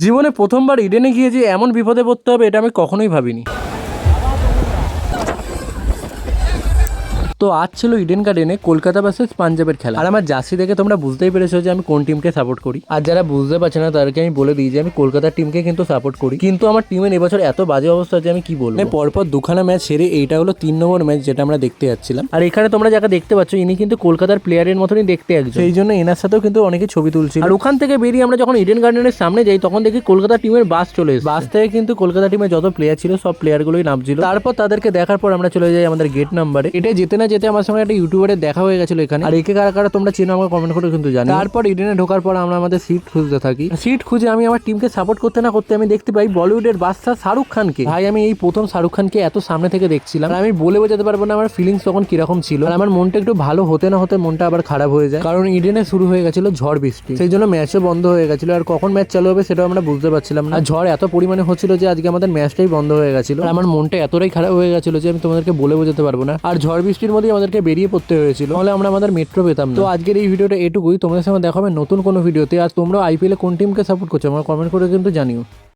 জীবনে প্রথমবার ইডেনে গিয়ে যে এমন বিপদে পড়তে হবে এটা আমি কখনোই ভাবিনি। তো আজ ছিল ইডেন গার্ডেনে কলকাতা ভার্সেস পাঞ্জাবের খেলা। আর আমার জার্সি দেখে তোমরা বুঝতেই পেরেছো যে আমি কোন টিমকে সাপোর্ট করি। আর যারা বুঝতে পারছে না তাদেরকে আমি বলে দিই যে আমি কলকাতার টিমকে কিন্তু সাপোর্ট করি, কিন্তু আমার টিমের এবছর এত বাজে অবস্থা যে আমি কি বলবো। পরপর দুখানা ম্যাচ সেরে এইটা হলো 3 নম্বর ম্যাচ যেটা আমরা দেখতে যাচ্ছিলাম। আর এখানে তোমরা যাকে দেখতে পাচ্ছ ইনি কিন্তু কলকাতার প্লেয়ারের মতনই দেখতে একজন, সেই জন্য এনার সাথেও কিন্তু অনেকে ছবি তুলছিল। আর ওখান থেকে বেরিয়ে আমরা যখন ইডেন গার্ডেনের সামনে যাই তখন দেখি কলকাতা টিমের বাস চলে এসেছে। বাস থেকে কিন্তু কলকাতা টিমের যত প্লেয়ার ছিল সব প্লেয়ারগুলোই নামছিল। তারপর তাদেরকে দেখার পর আমরা চলে যাই আমাদের গেট নাম্বারে। এটা যেতে না যেতে আমার সঙ্গে একটা ইউটিউবারের দেখা হয়ে গেছিল এখানে। আর একে কারা কারা তোমরা চেনো আমাকে কমেন্ট করে কিন্তু জানি। তারপর ইডেনে ঢোকার পর আমরা আমাদের সিট খুঁজতে থাকি। সিট খুঁজে আমি আমার টিমকে সাপোর্ট করতে না করতে আমি দেখতে পাই বলিউডের বাদশা শাহরুখ খানকে। ভাই আমি এই প্রথম শাহরুখ খানকে এত সামনে থেকে দেখছিলাম, আর আমি বলে বোঝাতে পারবো না আমার ফিলিংস তখন কিরকম ছিল। আর আমার মনটা একটু ভালো হতে না হতে মনটা আবার খারাপ হয়ে যায়, কারণ ইডেনে শুরু হয়ে গেছিল ঝড় বৃষ্টি, সেই জন্য ম্যাচও বন্ধ হয়ে গেছিল। আর কখন ম্যাচ চালু হবে সেটাও আমরা বুঝতে পারছিলাম না। ঝড় এত পরিমাণে হচ্ছিল যে আজকে আমাদের ম্যাচটাই বন্ধ হয়ে গেছিল। আর আমার মনটা এতটাই খারাপ হয়ে গেছিল যে আমি তোমাদেরকে বলে বোঝাতে পারবো না। আর ঝড় বৃষ্টির মধ্যেই আমাদেরকে বেরিয়ে পড়তে হয়েছিল, তাহলে আমরা আমাদের মেট্রো পেতাম না। তো আজকের এই ভিডিওটা এটুকুই। তোমাদের সঙ্গে দেখা হবে নতুন কোনো ভিডিওতে। আর তোমরা আইপিএলে কোন টিমকে সাপোর্ট করছো আমার কমেন্ট করে কিন্তু জানিও।